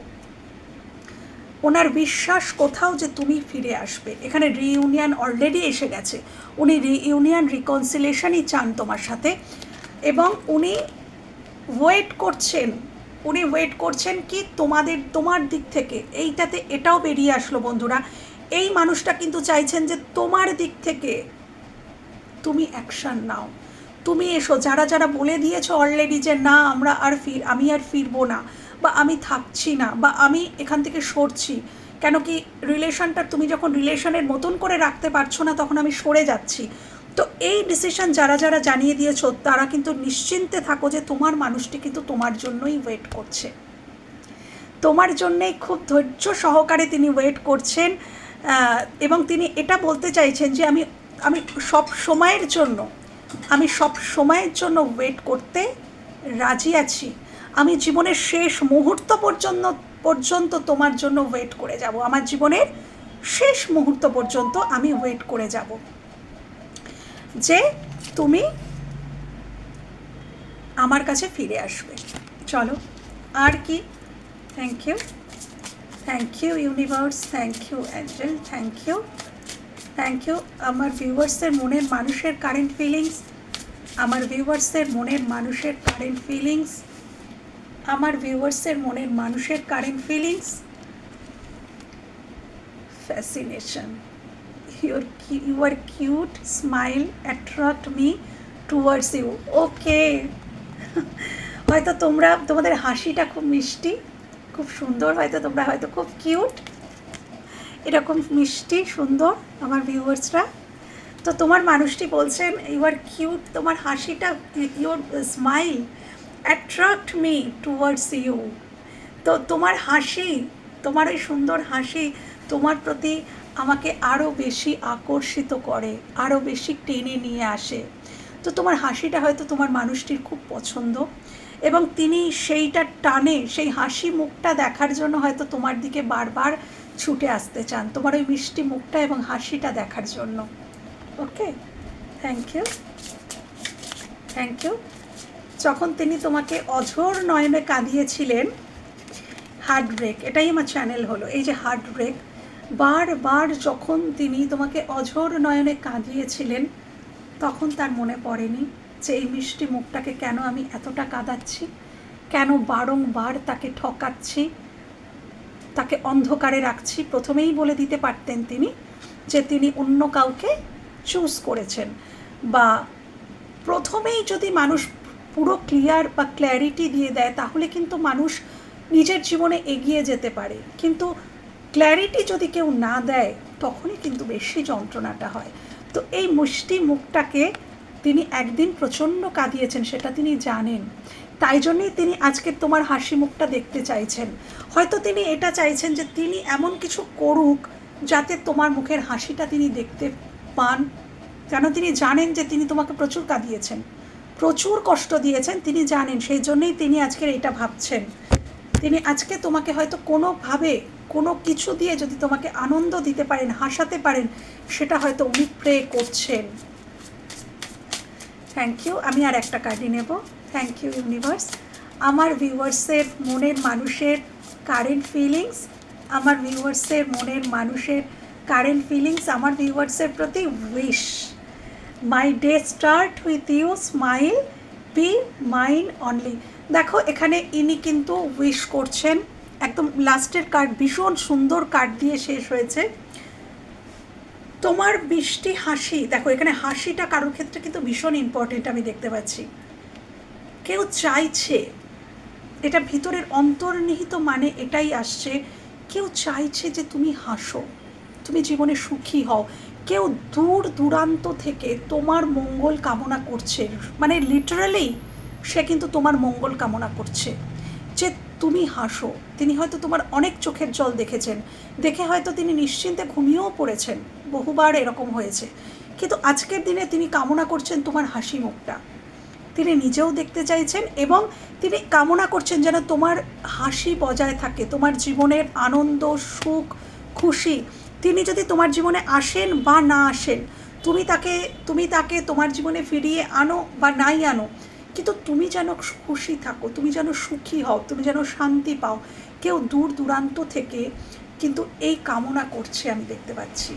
ওনার বিশ্বাস কোথাও যে তুমি ফিরে আসবে। এখানে রিইউনিয়ন অলরেডি এসে গেছে, উনি রিইউনিয়ন রিকনসিলেশনই চান তোমার সাথে, এবং উনি ওয়েট করছেন কি তোমার দিক থেকে। এইটাতে এটাও বেরিয়ে আসলো বন্ধুরা, এই মানুষটা কিন্তু চাইছেন যে তোমার দিক থেকে তুমি অ্যাকশান নাও, তুমি এসো। যারা যারা বলে দিয়েছো অলরেডি যে না আমি আর ফিরবো না, বা আমি থাকছি না, বা আমি এখান থেকে সরছি, কেন কি রিলেশনটা তুমি যখন রিলেশনের মতন করে রাখতে পারছো না তখন আমি সরে যাচ্ছি। তো এই ডিসিশন যারা যারা জানিয়ে দিয়েছো তারা কিন্তু নিশ্চিন্তে থাকো যে তোমার মানুষটি কিন্তু তোমার জন্যই ওয়েট করছে, তোমার জন্যেই খুব ধৈর্য সহকারে তিনি ওয়েট করছেন, এবং তিনি এটা বলতে চাইছেন যে আমি সব সময়ের জন্য ওয়েট করতে রাজি আছি, আমি জীবনের শেষ মুহূর্ত পর্যন্ত তোমার জন্য ওয়েট করে যাব, আমার জীবনের শেষ মুহূর্ত পর্যন্ত আমি ওয়েট করে যাব যে তুমি আমার কাছে ফিরে আসবে। চলো আর কি, thank you universe, thank you angel, thank you. আমার ভিউয়ার্সের মনের মানুষের current feelings, fascination, your cute smile attract me towards you. Okay, হয়তো তোমাদের হাসিটা খুব মিষ্টি, খুব সুন্দর, হয়তো তোমরা হয়তো খুব কিউট, এরকম মিষ্টি সুন্দর আমার ভিউয়ার্সরা। তো তোমার মানুষটি বলছেন ইউ আর কিউট, তোমার হাসিটা, your smile attract me towards you. তো তোমার হাসি, তোমার ওই সুন্দর হাসি তোমার প্রতি আমাকে আরও বেশি আকর্ষিত করে, আরও বেশি টেনে নিয়ে আসে। তো তোমার হাসিটা হয়তো তোমার মানুষটির খুব পছন্দ এবং তিনি সেইটার টানে, সেই হাসি মুখটা দেখার জন্য হয়তো তোমার দিকে বারবার ছুটে আসতে চান, তোমার ওই মিষ্টি মুখটা এবং হাসিটা দেখার জন্য। ওকে, থ্যাংক ইউ, থ্যাংক ইউ। যখন তিনি তোমাকে অঝোর নয়নে কাঁদিয়েছিলেন, হার্ট ব্রেক, এটাই আমার চ্যানেল হলো, এই যে হার্ট ব্রেক, বারবার যখন তিনি তোমাকে অঝোর নয়নে কাঁদিয়েছিলেন, তখন তার মনে পড়েনি যে এই মিষ্টি মুখটাকে কেন আমি এতটা কাঁদাচ্ছি, কেন বারংবার তাকে ঠকাচ্ছি, তাকে অন্ধকারে রাখছি। প্রথমেই বলে দিতে পারতেন তিনি যে তিনি অন্য কাউকে চুজ করেছেন, বা প্রথমেই যদি মানুষ পুরো ক্লিয়ার বা ক্ল্যারিটি দিয়ে দেয় তাহলে কিন্তু মানুষ নিজের জীবনে এগিয়ে যেতে পারে। কিন্তু ক্ল্যারিটি যদি কেউ না দেয় তখনই কিন্তু বেশি যন্ত্রণাটা হয়। তো এই মিষ্টি মুখটাকে তিনি একদিন প্রচণ্ড কাঁদিয়েছেন, সেটা তিনি জানেন, তাই জন্যই তিনি আজকে তোমার হাসি মুখটা দেখতে চাইছেন। হয়তো তিনি এটা চাইছেন যে তিনি এমন কিছু করুক যাতে তোমার মুখের হাসিটা তিনি দেখতে পান, কেন তিনি জানেন যে তিনি তোমাকে প্রচুর কাঁদিয়েছেন, প্রচুর কষ্ট দিয়েছেন, তিনি জানেন, সেই জন্যই তিনি আজকের এটা ভাবছেন। তিনি আজকে তোমাকে হয়তো কোনোভাবে কোনো কিছু দিয়ে যদি তোমাকে আনন্দ দিতে পারেন, হাসাতে পারেন, সেটা হয়তো উনি প্রে করছেন। Thank you. আমি আর একটা কার্ডই নেব। Thank you universe. আমার ভিউয়ার্সের মনের মানুষের কারেন্ট ফিলিংস, আমার ভিউয়ার্সের মনের মানুষের কারেন্ট ফিলিংস, আমার ভিউয়ার্সের প্রতি wish. My day start with you, smile, be mine only. দেখো এখানে ইনি কিন্তু উইশ করছেন, একদম লাস্টের কার্ড ভীষণ সুন্দর কার্ড দিয়ে শেষ হয়েছে। তোমার বৃষ্টি হাসি, দেখো এখানে হাসিটা কারোর ক্ষেত্রে কিন্তু ভীষণ ইম্পর্টেন্ট আমি দেখতে পাচ্ছি। কেউ চাইছে, এটা ভিতরের অন্তর্নিহিত মানে এটাই আসছে, কেউ চাইছে যে তুমি হাসো, তুমি জীবনে সুখী হও। কেউ দূর দূরান্ত থেকে তোমার মঙ্গল কামনা করছে, মানে লিটারালি সে কিন্তু তোমার মঙ্গল কামনা করছে যে তুমি হাসো। তিনি হয়তো তোমার অনেক চোখের জল দেখেছেন, দেখে হয়তো তিনি নিশ্চিন্তে ঘুমিয়েও পড়েছেন, বহুবার এরকম হয়েছে, কিন্তু আজকের দিনে তিনি কামনা করছেন তোমার হাসি মুখটা, তিনি নিজেও দেখতে চাইছেন এবং তিনি কামনা করছেন যেন তোমার হাসি বজায় থাকে, তোমার জীবনের আনন্দ, সুখ, খুশি তিনি যদি তোমার জীবনে আসেন বা না আসেন, তুমি তাকে তোমার জীবনে ফিরিয়ে আনো বা নাই আনো, কিন্তু তুমি যেন খুশি থাকো, তুমি যেন সুখী হও, তুমি যেন শান্তি পাও। কেউ দূর দূরান্ত থেকে কিন্তু এই কামনা করছে আমি দেখতে পাচ্ছি।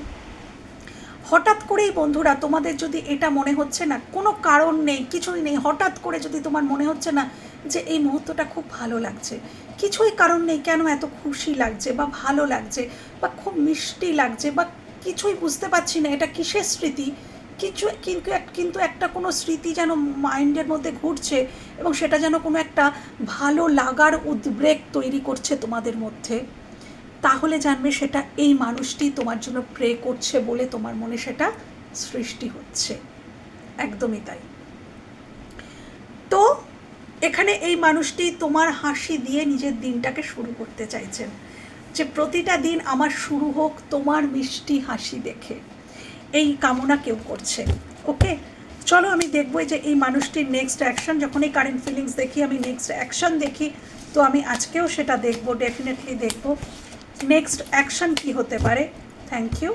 হঠাৎ করেই বন্ধুরা তোমাদের যদি এটা মনে হচ্ছে না, কোনো কারণ নেই, কিছুই নেই, হঠাৎ করে যদি তোমার মনে হচ্ছে না যে এই মুহূর্তটা খুব ভালো লাগছে, কিছুই কারণ নেই, কেন এত খুশি লাগছে বা ভালো লাগছে বা খুব মিষ্টি লাগছে বা কিছুই বুঝতে পারছি না এটা কিসের স্মৃতি, কিন্তু একটা কোনো স্মৃতি যেন মাইন্ডের মধ্যে ঘুরছে এবং সেটা যেন কোনো একটা ভালো লাগার উদ্বেগ তৈরি করছে তোমাদের মধ্যে, তাহলে জানবে সেটা এই মানুষটি তোমার জন্য প্রে করছে বলে তোমার মনে সেটা সৃষ্টি হচ্ছে। একদমই তাই। তো এখানে এই মানুষটি তোমার হাসি দিয়ে নিজের দিনটাকে শুরু করতে চাইছেন, যে প্রতিটা দিন আমার শুরু হোক তোমার মিষ্টি হাসি দেখে, এই কামনা কেউ করছে। ওকে, চলো আমি দেখবো যে এই মানুষটির নেক্সট অ্যাকশন, যখন এই কারেন্ট ফিলিংস দেখি আমি নেক্সট অ্যাকশন দেখি, তো আমি আজকেও সেটা দেখবো, ডেফিনেটলি দেখবো নেক্সট অ্যাকশন কি হতে পারে। Thank you.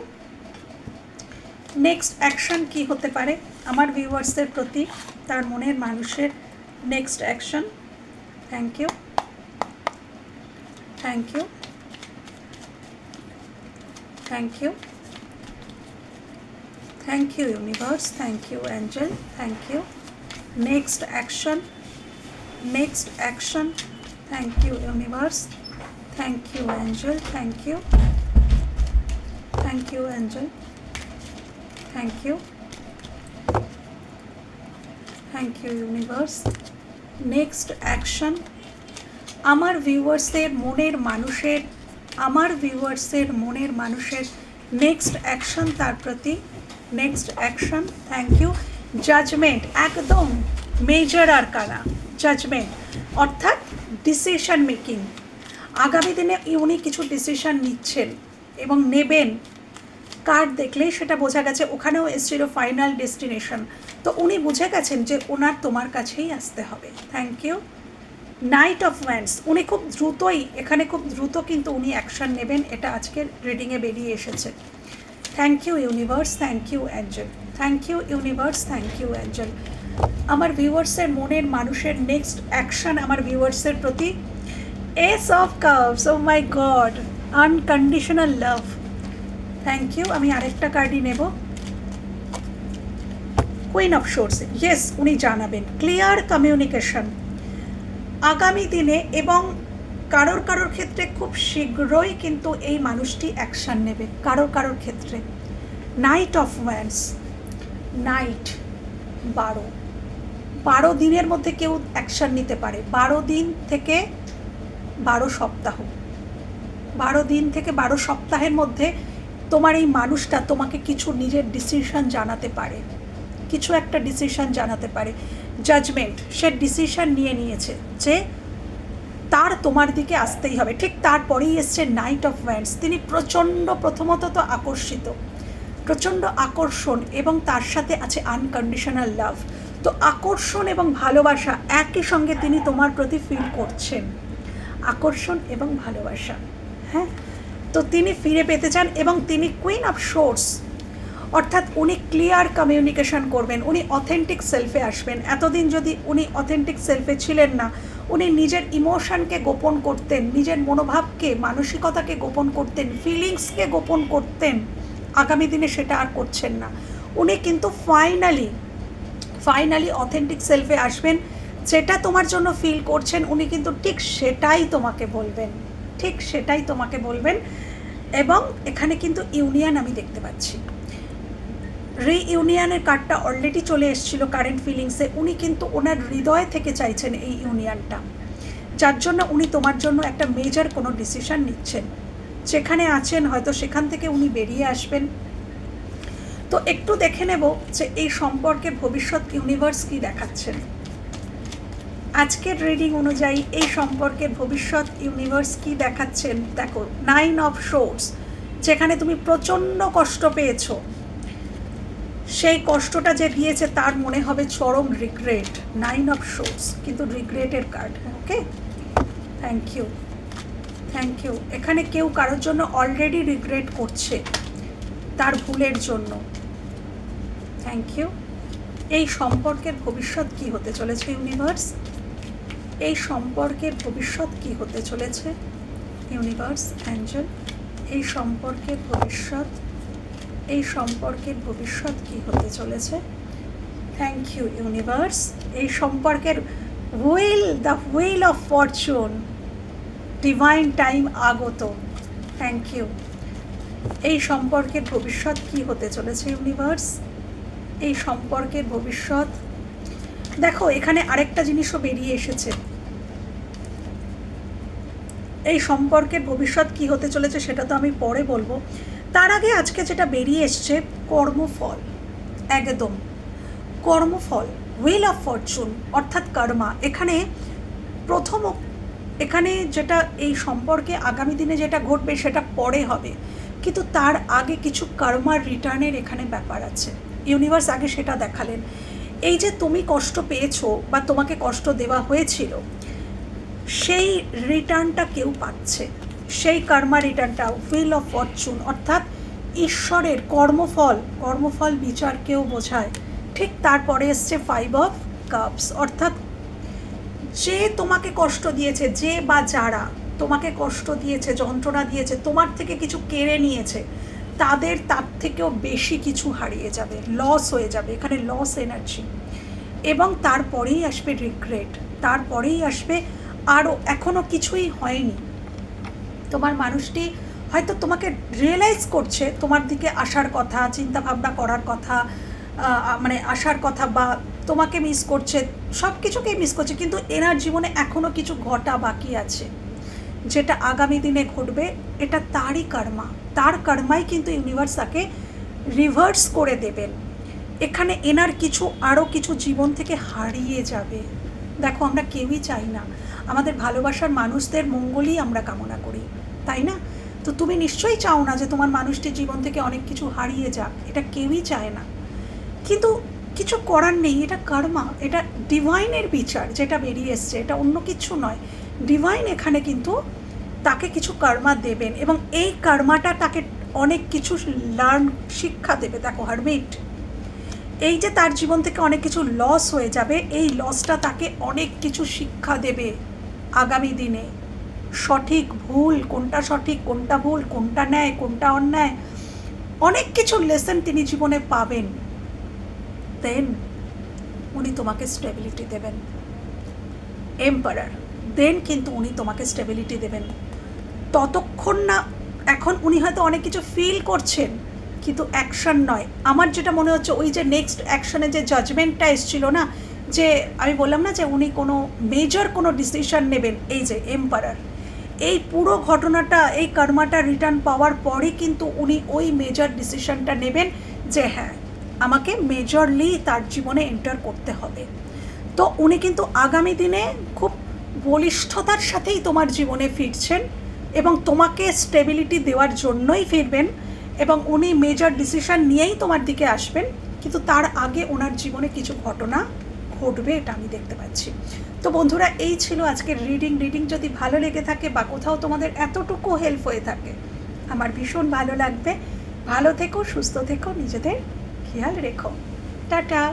নেক্সট অ্যাকশন কি হতে পারে আমার ভিউয়ার্সদের প্রতি, তার মনের মানুষের next action. Thank you, thank you, thank you, thank you universe, thank you angel, thank you. Next action, next action, thank you universe, thank you angel, thank you, thank you angel, thank you, thank you universe. next action, আমার ভিউয়ার্সদের মনের মানুষের আমার ভিউয়ার্সের মনের মানুষের নেক্সট অ্যাকশন, তার প্রতি next action. Thank you. Judgement, একদম মেজর আরকানা জাজমেন্ট, অর্থাৎ ডিসিশন মেকিং। আগামী দিনে উনি কিছু ডিসিশন নিচ্ছেন এবং নেবেন। কার্ড দেখলেই সেটা বোঝা গেছে, ওখানেও এসেছিল ফাইনাল ডেস্টিনেশন। তো উনি বুঝে গেছেন যে ওনার তোমার কাছেই আসতে হবে। Thank you. Knight of wands, উনি খুব দ্রুতই, এখানে খুব দ্রুত কিন্তু উনি অ্যাকশন নেবেন, এটা আজকের রিডিংয়ে বেরিয়ে এসেছে। Thank you universe, thank you angel, thank you universe, thank you angel. আমার ভিউয়ার্সের মনের মানুষের নেক্সট অ্যাকশন আমার ভিউয়ার্সের প্রতি, ace of cups. Oh my god, unconditional love. Thank you. আমি আরেকটা কার্ডই নেব। কুইন অফ সোর্স, ইয়েস উনি জানাবেন ক্লিয়ার কমিউনিকেশন আগামী দিনে, এবং কারোর কারোর ক্ষেত্রে খুব শীঘ্রই কিন্তু এই মানুষটি অ্যাকশান নেবে কারোর কারোর ক্ষেত্রে। নাইট অফ ওয়ান্ডস, নাইট 12 দিনের মধ্যে কেউ অ্যাকশান নিতে পারে। 12 দিন থেকে 12 সপ্তাহ, 12 দিন থেকে 12 সপ্তাহের মধ্যে তোমার এই মানুষটা তোমাকে কিছু নিজের ডিসিশন জানাতে পারে, কিছু একটা ডিসিশন জানাতে পারে। জাজমেন্ট, সে ডিসিশন নিয়ে নিয়েছে যে তার তোমার দিকে আসতেই হবে। ঠিক তারপরেই এসছে নাইট অফ ওয়ান্ডস। তিনি প্রচণ্ড, প্রথমত তো আকর্ষিত, প্রচণ্ড আকর্ষণ, এবং তার সাথে আছে আনকন্ডিশনাল লাভ। তো আকর্ষণ এবং ভালোবাসা একই সঙ্গে তিনি তোমার প্রতি ফিল করছেন, আকর্ষণ এবং ভালোবাসা। হ্যাঁ, তো তিনি ফিরে পেতে চান, এবং তিনি কুইন অফ সোর্স, অর্থাৎ উনি ক্লিয়ার কমিউনিকেশন করবেন, উনি অথেন্টিক সেলফে আসবেন। এতদিন যদি উনি অথেন্টিক সেলফে ছিলেন না, উনি নিজের ইমোশনকে গোপন করতেন, নিজের মনোভাবকে, মানসিকতাকে গোপন করতেন, ফিলিংসকে গোপন করতেন, আগামী দিনে সেটা আর করছেন না। উনি কিন্তু ফাইনালি অথেন্টিক সেলফে আসবেন। যেটা তোমার জন্য ফিল করছেন উনি কিন্তু ঠিক সেটাই তোমাকে বলবেন, ঠিক সেটাই তোমাকে বলবেন। এবং এখানে কিন্তু ইউনিয়ন আমি দেখতে পাচ্ছি, রিইউনিয়নের কার্ডটা অলরেডি চলে এসেছিল কারেন্ট ফিলিংসে। উনি কিন্তু ওনার হৃদয় থেকে চাইছেন এই ইউনিয়নটা, যার জন্য উনি তোমার জন্য একটা মেজর কোনো ডিসিশন নিচ্ছেন। যেখানে আছেন হয়তো সেখান থেকে উনি বেরিয়ে আসবেন। তো একটু দেখে নেব যে এই সম্পর্কে ভবিষ্যৎ ইউনিভার্স কী দেখাচ্ছেন। আজকের রিডিং অনুযায়ী এই সম্পর্কের ভবিষ্যৎ ইউনিভার্স কী দেখাচ্ছেন দেখো। 9 অফ সোর্স, যেখানে তুমি প্রচণ্ড কষ্ট পেয়েছো, সেই কষ্টটা যে দিয়েছে তার মনে হবে চরম রিগ্রেট। 9 অফ সোর্স কিন্তু রিগ্রেটের card. Okay, thank you, thank you. এখানে কেউ কারোর জন্য অলরেডি রিগ্রেট করছে তার ভুলের জন্য। Thank you. এই সম্পর্কের ভবিষ্যৎ কি হতে চলেছে ইউনিভার্স? এই সম্পর্কের ভবিষ্যৎ কি হতে চলেছে ইউনিভার্স, অ্যাঞ্জেল? এই সম্পর্কের ভবিষ্যৎ, এই সম্পর্কের ভবিষ্যৎ কি হতে চলেছে? Thank you universe. এই সম্পর্কের wheel, the wheel of fortune, divine time আগত। থ্যাংক ইউ। এই সম্পর্কের ভবিষ্যৎ কি হতে চলেছে ইউনিভার্স? এই সম্পর্কের ভবিষ্যৎ দেখো, এখানে আরেকটা জিনিসও বেরিয়ে এসেছে। এই সম্পর্কের ভবিষ্যৎ কি হতে চলেছে সেটা তো আমি পরে বলবো। তার আগে আজকে যেটা বেরিয়ে এসছে কর্মফল, একদম কর্মফল, হুইল অফ ফরচুন অর্থাৎ কর্মা। এখানে প্রথম, এখানে যেটা এই সম্পর্কে আগামী দিনে যেটা ঘটবে সেটা পরে হবে, কিন্তু তার আগে কিছু কর্মার রিটার্নের এখানে ব্যাপার আছে। ইউনিভার্স আগে সেটা দেখালেন। এই যে তুমি কষ্ট পেয়েছো বা তোমাকে কষ্ট দেওয়া হয়েছিল, সেই রিটার্নটা কেউ পাচ্ছে, সেই কর্মা রিটার্নটা হুইল অফ ফরচুন অর্থাৎ ঈশ্বরের কর্মফল, কর্মফল বিচার কেউ বোঝায়। ঠিক তারপরে এসছে 5 অফ কাপস, অর্থাৎ যে তোমাকে কষ্ট দিয়েছে, যে বা যারা তোমাকে কষ্ট দিয়েছে, যন্ত্রণা দিয়েছে, তোমার থেকে কিছু কেড়ে নিয়েছে, তাদের তার থেকেও বেশি কিছু হারিয়ে যাবে, লস হয়ে যাবে। এখানে লস এনার্জি। এবং তারপরেই আসবে রিগ্রেট, তারপরেই আসবে আরও এখনও কিছুই হয়নি। তোমার মানুষটি হয়তো তোমাকে রিয়েলাইজ করছে, তোমার দিকে আসার কথা, চিন্তাভাবনা করার কথা, মানে আসার কথা, বা তোমাকে মিস করছে, সব কিছুকেই মিস করছে, কিন্তু এনার জীবনে এখনও কিছু ঘটা বাকি আছে। যেটা আগামী দিনে ঘটবে এটা তারই কর্মা, তার কর্মাই কিন্তু ইউনিভার্স তাকে রিভার্স করে দেবেন। এখানে এনার কিছু আরও কিছু জীবন থেকে হারিয়ে যাবে। দেখো, আমরা কেউই চাই না, আমাদের ভালোবাসার মানুষদের মঙ্গলই আমরা কামনা করি, তাই না? তো তুমি নিশ্চয়ই চাও না যে তোমার মানুষটির জীবন থেকে অনেক কিছু হারিয়ে যাক, এটা কেউই চায় না। কিন্তু কিছু করার নেই, এটা কর্মা, এটা ডিভাইনের বিচার যেটা বেরিয়ে এসছে, এটা অন্য কিছু নয়। ডিভাইন এখানে কিন্তু তাকে কিছু কর্মা দেবেন এবং এই কর্মাটা তাকে অনেক কিছু লার্ন, শিক্ষা দেবে। দেখো হারমিট, এই যে তার জীবন থেকে অনেক কিছু লস হয়ে যাবে, এই লসটা তাকে অনেক কিছু শিক্ষা দেবে আগামী দিনে। সঠিক ভুল কোনটা, সঠিক কোনটা ভুল, কোনটা ন্যায় কোনটা অন্যায়, অনেক কিছু লেসন তিনি জীবনে পাবেন। দেন উনি তোমাকে স্টেবিলিটি দেবেন। এম্পারার, দেন কিন্তু উনি তোমাকে স্টেবিলিটি দেবেন। ততক্ষণ না, এখন উনি হয়তো অনেক কিছু ফিল করছেন কিন্তু অ্যাকশন নয়। আমার যেটা মনে হচ্ছে ওই যে নেক্সট অ্যাকশনে যে জাজমেন্টটা এসেছিল না, যে আমি বললাম না যে উনি কোনো মেজর কোনো ডিসিশন নেবেন, এই যে এম্পারার, এই পুরো ঘটনাটা, এই কর্মাটা রিটার্ন পাওয়ার পরই কিন্তু উনি ওই মেজর ডিসিশনটা নেবেন যে হ্যাঁ, আমাকে মেজরলি তার জীবনে এন্টার করতে হবে। তো উনি কিন্তু আগামী দিনে খুব বলিষ্ঠতার সাথেই তোমার জীবনে ফিরছেন এবং তোমাকে স্টেবিলিটি দেওয়ার জন্যই ফিরবেন এবং উনি মেজর ডিসিশন নিয়েই তোমার দিকে আসবেন। কিন্তু তার আগে ওনার জীবনে কিছু ঘটনা ঘটবে, এটা আমি দেখতে পাচ্ছি। তো বন্ধুরা, এই ছিল আজকের রিডিং যদি ভালো লেগে থাকে বা কোথাও তোমাদের এতটুকু হেল্প হয়ে থাকে, আমার ভীষণ ভালো লাগবে। ভালো থেকো, সুস্থ থেকো, নিজেদের খেয়াল রেখো। টাটা।